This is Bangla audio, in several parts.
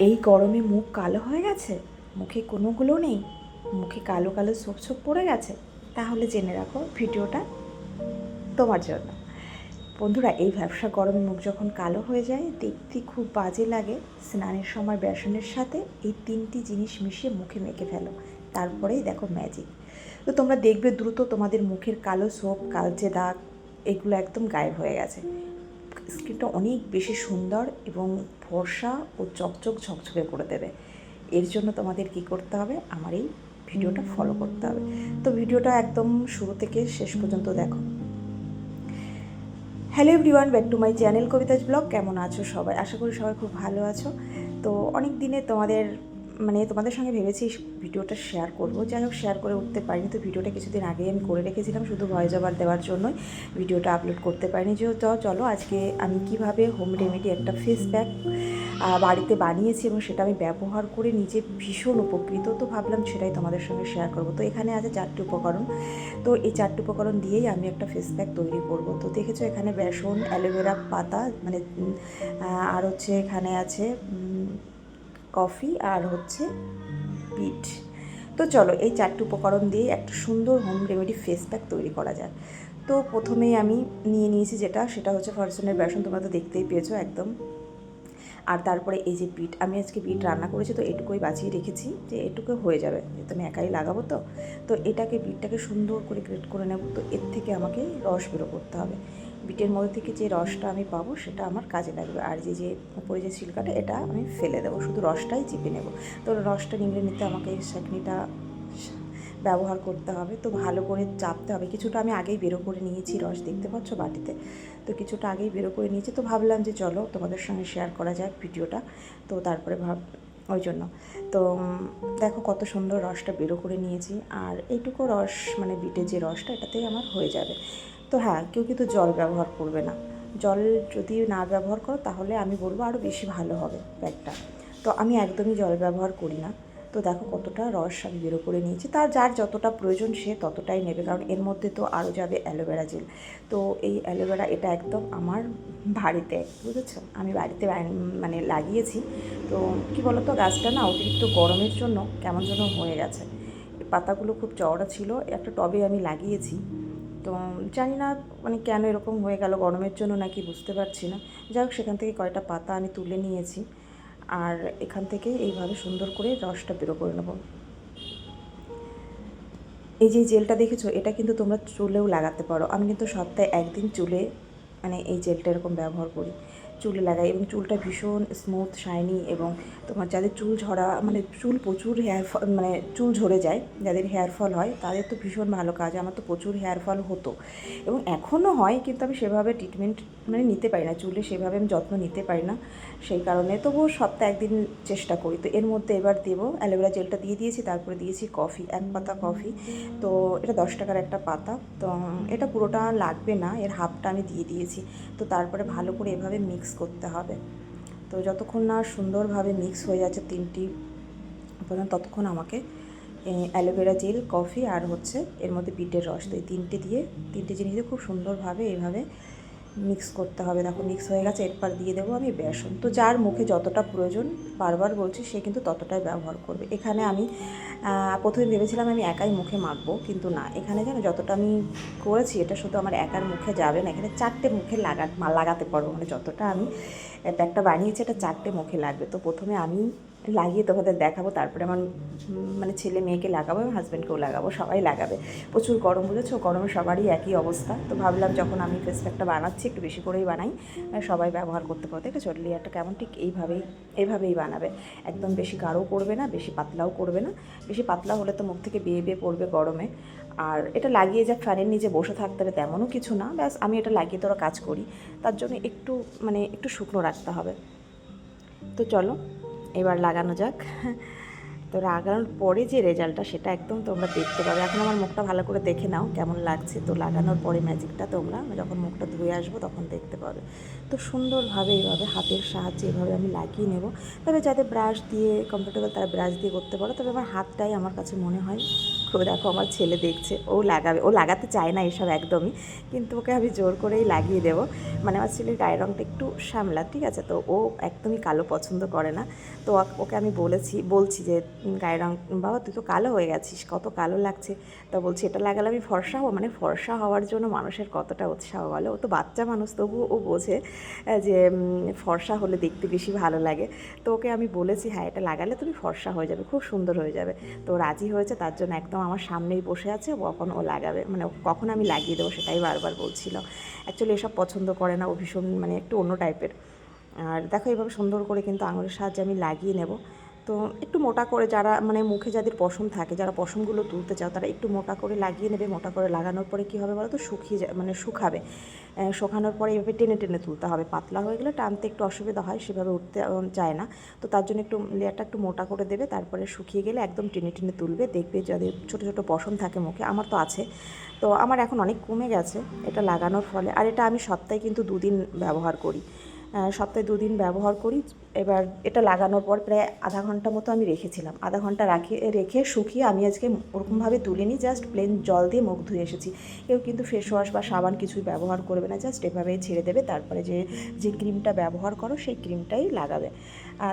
এই গরমে মুখ কালো হয়ে গেছে, মুখে কোনো গ্লো নেই, মুখে কালো কালো ছোপ ছোপ পড়ে গেছে, তাহলে জেনে রাখো ভিডিওটা তোমার জন্য। বন্ধুরা, এই ভ্যাপসা গরমে মুখ যখন কালো হয়ে যায়, দেখতে খুব বাজে লাগে, স্নানের সময় বেসনের সাথে এই তিনটি জিনিস মিশিয়ে মুখে মেখে ফেলো, তারপরেই দেখো ম্যাজিক। তো তোমরা দেখবে দ্রুত তোমাদের মুখের কালো ছোপ, কালচে দাগ এগুলো একদম গায়েব হয়ে গেছে। স্কিনটা অনেক বেশি সুন্দর এবং ফর্সা ও চকচক ঝকঝকে করে দেবে। এর জন্য তোমাদের কি করতে হবে, আমার এই ভিডিওটা ফলো করতে হবে। তো ভিডিওটা একদম শুরু থেকে শেষ পর্যন্ত দেখো। Hello everyone, back to my channel Kabita's blog. কেমন আছো সবাই? আশা করি সবাই খুব ভালো আছো। তো অনেক দিনে তোমাদের সঙ্গে ভেবেছি ভিডিওটা শেয়ার করব, যাই হোক শেয়ার করে উঠতে পারিনি। তো ভিডিওটা কিছুদিন আগেই আমি করে রেখেছিলাম, শুধু ভয়েস ওভার দেওয়ার জন্যই ভিডিওটা আপলোড করতে পারিনি। যে চলো আজকে আমি কিভাবে হোম রেমেডি একটা ফেস প্যাক বাড়িতে বানিয়েছি এবং সেটা আমি ব্যবহার করে নিজে ভীষণ উপকৃত। তো ভাবলাম সেটাই তোমাদের সঙ্গে শেয়ার করব। তো এখানে আছে 4টি উপকরণ। তো এই 4টি উপকরণ দিয়েই আমি একটা ফেস প্যাক তৈরি করব। তো দেখেছো এখানে বেসন, অ্যালোভেরা পাতা, মানে আর হচ্ছে এখানে আছে কফি আর হচ্ছে বিট। তো চলো এই 4টি উপকরণ দিয়ে একটা সুন্দর হোম রেমেডি ফেস প্যাক তৈরি করা যায়। তো প্রথমেই আমি নিয়েছি সেটা হচ্ছে ফরচুনের বেসন, তোমরা তো দেখতেই পেয়েছো একদম। আর তারপরে এই যে বিট, আমি আজকে বিট রান্না করেছি, তো এটুকুই বাঁচিয়ে রেখেছি যে এটুকু হয়ে যাবে, যেহেতু আমি একাই লাগাবো। তো বিটটাকে সুন্দর করে গ্রেট করে নেব। তো এর থেকে আমাকে রস বেরো করতে হবে। বিটের মধ্যে থেকে যে রসটা আমি পাবো সেটা আমার কাজে লাগবে। আর যে উপরে যে ছিলকাটা, এটা আমি ফেলে দেবো, শুধু রসটাই চিপে নেব। তো রসটা নিংড়ে নিতে আমাকে এই ছাঁকনিটা ব্যবহার করতে হবে। তো ভালো করে চাপতে হবে। কিছুটা আমি আগেই বেরো করে নিয়েছি রস, দেখতে পাচ্ছ বাটিতে। তো কিছুটা আগেই বেরো করে নিয়েছি। তো ভাবলাম যে চলো তোমাদের সঙ্গে শেয়ার করা যাক ভিডিওটা। তো তারপরে ওই জন্য তো দেখো কত সুন্দর রসটা বেরো করে নিয়েছি। আর এইটুকু রস, মানে বিটের যে রসটা, এটাতেই আমার হয়ে যাবে। তো হ্যাঁ, কেউ কিন্তু জল ব্যবহার করবে না। জল যদি না ব্যবহার করো তাহলে আমি বলবো আরও বেশি ভালো হবে প্যাকটা। তো আমি একদমই জল ব্যবহার করি না। তো দেখো কতটা রস আমি বেরো করে নিয়েছি। তার যার যতটা প্রয়োজন সে ততটাই নেবে, কারণ এর মধ্যে তো আরও যাবে অ্যালোভেরা জেল। তো এই অ্যালোভেরা এটা একদম আমার বাড়িতে, বুঝেছো, আমি বাড়িতে মানে লাগিয়েছি। তো কী বলো তো, গাছটা না অতিরিক্ত গরমের জন্য কেমন যেন হয়ে গেছে। পাতাগুলো খুব চওড়া ছিল, একটা টবে আমি লাগিয়েছি। তো জানি না মানে কেন এরকম হয়ে গেল, গরমের জন্য নাকি বুঝতে পারছি না। যাই হোক সেখান থেকে কয়টা পাতা আমি তুলে নিয়েছি, আর এখান থেকে এইভাবে সুন্দর করে রসটা বেরো করে নেব। এই যে জেলটা দেখেছো, এটা কিন্তু তোমরা চুলেও লাগাতে পারো। আমি কিন্তু সপ্তাহে একদিন চুলে মানে এই জেলটা এরকম ব্যবহার করি, চুলে লাগাই, এবং চুলটা ভীষণ স্মুথ শাইনি। এবং তোমার যাদের চুল ঝরা, মানে চুল প্রচুর মানে চুল ঝরে যায়, যাদের হেয়ার ফল হয়, তাদের তো ভীষণ ভালো কাজ। আমার তো প্রচুর হেয়ার ফল হতো এবং এখনও হয়, কিন্তু আমি সেভাবে ট্রিটমেন্ট মানে নিতে পারি না, চুলে সেভাবে আমি যত্ন নিতে পারি না। সেই কারণে তবুও সপ্তাহে একদিন চেষ্টা করি। তো এর মধ্যে এবার দেবো অ্যালোভেরা জেলটা দিয়ে দিয়েছি, তারপরে দিয়েছি কফি, 1 পাতা কফি। তো এটা 10 টাকার একটা পাতা। তো এটা পুরোটা লাগবে না, এর হাফটা আমি দিয়ে দিয়েছি। তো তারপরে ভালো করে এভাবে মিক্স করতে হবে। তো যতক্ষণ না সুন্দরভাবে মিক্স হয়ে যাচ্ছে 3টি উপাদান, ততক্ষণ আমাকে অ্যালোভেরা জেল, কফি আর হচ্ছে এর মধ্যে বিটের রস, তো এই 3টে জিনিস দিয়ে খুব সুন্দরভাবে এইভাবে মিক্স করতে হবে। দেখো মিক্স হয়ে গেছে। এরপর দিয়ে দেবো আমি বেসন। তো যার মুখে যতটা প্রয়োজন, বারবার বলছি, সে কিন্তু ততটাই ব্যবহার করবে। এখানে আমি প্রথমে ভেবেছিলাম আমি একাই মুখে মাখবো, কিন্তু না, এখানে যেন যতটা আমি করেছি এটা শুধু আমার একার মুখে যাবে না, এখানে 4টে মুখে লাগাতে পারবো। মানে যতটা আমি প্যাকটা বানিয়েছি এটা 4টে মুখে লাগবে। তো প্রথমে আমি লাগিয়ে তোমাদের দেখাবো, তারপরে আমার মানে ছেলে মেয়েকে লাগাবো এবং হাজব্যান্ডকেও লাগাবো, সবাই লাগাবে। প্রচুর গরম, বুঝেছো, গরমে সবারই একই অবস্থা। তো ভাবলাম যখন আমি ফেস প্যাকটা বানাচ্ছি একটু বেশি করেই বানাই, সবাই ব্যবহার করতে পারো। দেখেছো লেয়ারটা কেমন, ঠিক এইভাবেই বানাবে। একদম বেশি গাঢ়ও করবে না, বেশি পাতলাও করবে না। বেশি পাতলা হলে তো মুখ থেকে বেয়ে বেয়ে পড়বে গরমে। আর এটা লাগিয়ে যা ফ্যানের নিচে বসে থাকতে হবে তেমনও কিছু না, ব্যাস আমি এটা লাগিয়ে তোরা কাজ করি, তার জন্য একটু শুকনো রাখতে হবে। তো চলো এবার লাগানো যাক। তো লাগানোর পরে যে রেজাল্টটা সেটা একদম তোমরা দেখতে পাবে। এখন আমার মুখটা ভালো করে দেখে নাও কেমন লাগছে। তো লাগানোর পরে ম্যাজিকটা তোমরা যখন মুখটা ধুয়ে আসবো তখন দেখতে পাবে। তো সুন্দরভাবে এইভাবে হাতের সাহায্যে এভাবে আমি লাগিয়ে নেব। তবে যাদের ব্রাশ দিয়ে কমফোর্টেবল তারা ব্রাশ দিয়ে করতে পারো, তবে আমার হাতটাই আমার কাছে মনে হয় দেখো আমার ছেলে দেখছে, ও লাগাবে, ও লাগাতে চায় না এসব একদমই, কিন্তু ওকে আমি জোর করেই লাগিয়ে দেবো। মানে আমার ছেলের গায়ের রঙটা একটু শ্যামলা, ঠিক আছে, তো ও একদমই কালো পছন্দ করে না। তো ওকে আমি বলছি যে গায়ের রঙ, বাবা তুই তো কালো হয়ে গেছিস, কত কালো লাগছে। তা বলছি এটা লাগালে আমি ফর্সা হবো, মানে ফর্সা হওয়ার জন্য মানুষের কতটা উৎসাহ বলে, ও তো বাচ্চা মানুষ, তবু ও বোঝে যে ফর্সা হলে দেখতে বেশি ভালো লাগে। তো ওকে আমি বলেছি হ্যাঁ এটা লাগালে তুমি ফর্সা হয়ে যাবে, খুব সুন্দর হয়ে যাবে। তো রাজি হয়েছে, তার জন্য একদম আমার সামনেই বসে আছে, কখন ও লাগাবে, মানে কখন আমি লাগিয়ে দেবো সেটাই বারবার বলছিল। অ্যাকচুয়ালি এসব পছন্দ করে না, ও ভীষণ মানে একটু অন্য টাইপের। আর দেখো এইভাবে সুন্দর করে কিন্তু আঙুলের সাহায্যে আমি লাগিয়ে নেব। তো একটু মোটা করে, যারা মানে মুখে যাদের পশম থাকে, যারা পশমগুলো তুলতে চাও তারা একটু মোটা করে লাগিয়ে নেবে। মোটা করে লাগানোর পরে কী হবে বলো তো, মানে শুকাবে। শুকানোর পরে এইভাবে টেনে টেনে তুলতে হবে, পাতলা হয়ে গেলে টানতে একটু অসুবিধা হয়, সেভাবে উঠতে চায় না। তো তার জন্য একটু লেয়ারটা একটু মোটা করে দেবে, তারপরে শুকিয়ে গেলে একদম টেনে টেনে তুলবে। দেখবে যাদের ছোটো ছোটো পশম থাকে মুখে, আমার তো আছে, তো আমার এখন অনেক কমে গেছে এটা লাগানোর ফলে। আর এটা আমি সপ্তাহে কিন্তু 2 দিন ব্যবহার করি, সপ্তাহে 2 দিন ব্যবহার করি। এবার এটা লাগানোর পর প্রায় আধা ঘন্টা মতো আমি রেখেছিলাম, আধা ঘন্টা রেখে শুকিয়ে আমি আজকে ওরকমভাবে তুলিনি, জাস্ট প্লেন জল দিয়ে মুখ ধুয়ে এসেছি। কেউ কিন্তু ফেস ওয়াশ বা সাবান কিছুই ব্যবহার করবে না, জাস্ট এভাবেই ছেড়ে দেবে। তারপরে যে ক্রিমটা ব্যবহার করো সেই ক্রিমটাই লাগাবে।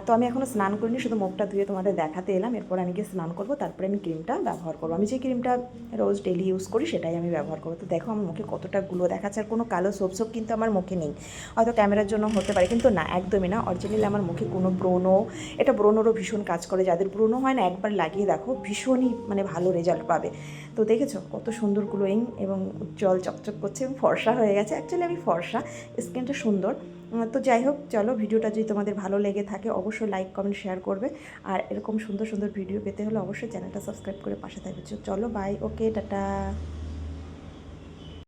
তো আমি এখনও স্নান করিনি, শুধু মুখটা ধুয়ে তোমাদের দেখাতে এলাম। এরপর আমি গিয়ে স্নান করবো, তারপরে আমি ক্রিমটা ব্যবহার করবো। আমি যে ক্রিমটা রোজ ডেলি ইউজ করি সেটাই আমি ব্যবহার করবো। তো দেখো আমার মুখে কতটা গ্লো দেখাচ্ছে, আর কোনো কালো সোপ কিন্তু আমার মুখে নেই। হয়তো ক্যামেরার জন্য হতে পারে, কিন্তু না, একদমই না, অরিজিনালি আমার মুখে কোনো ব্রণ, এটা ব্রণেরও ভীষণ কাজ করে। যাদের ব্রণ হয় না, একবার লাগিয়ে দেখো, ভীষণই মানে ভালো রেজাল্ট পাবে। তো দেখেছো কত সুন্দর গ্লোয়িং এবং উজ্জ্বল চকচক করছে এবং ফর্সা হয়ে গেছে। অ্যাকচুয়ালি আমি ফর্সা, স্কিনটা সুন্দর। তো যাই হোক, চলো, ভিডিওটা যদি তোমাদের ভালো লেগে থাকে অবশ্যই লাইক কমেন্ট শেয়ার করবে। আর এরকম সুন্দর সুন্দর ভিডিও পেতে হলে অবশ্যই চ্যানেলটা সাবস্ক্রাইব করে পাশে থাকবে। চলো বাই, ওকে, টাটা।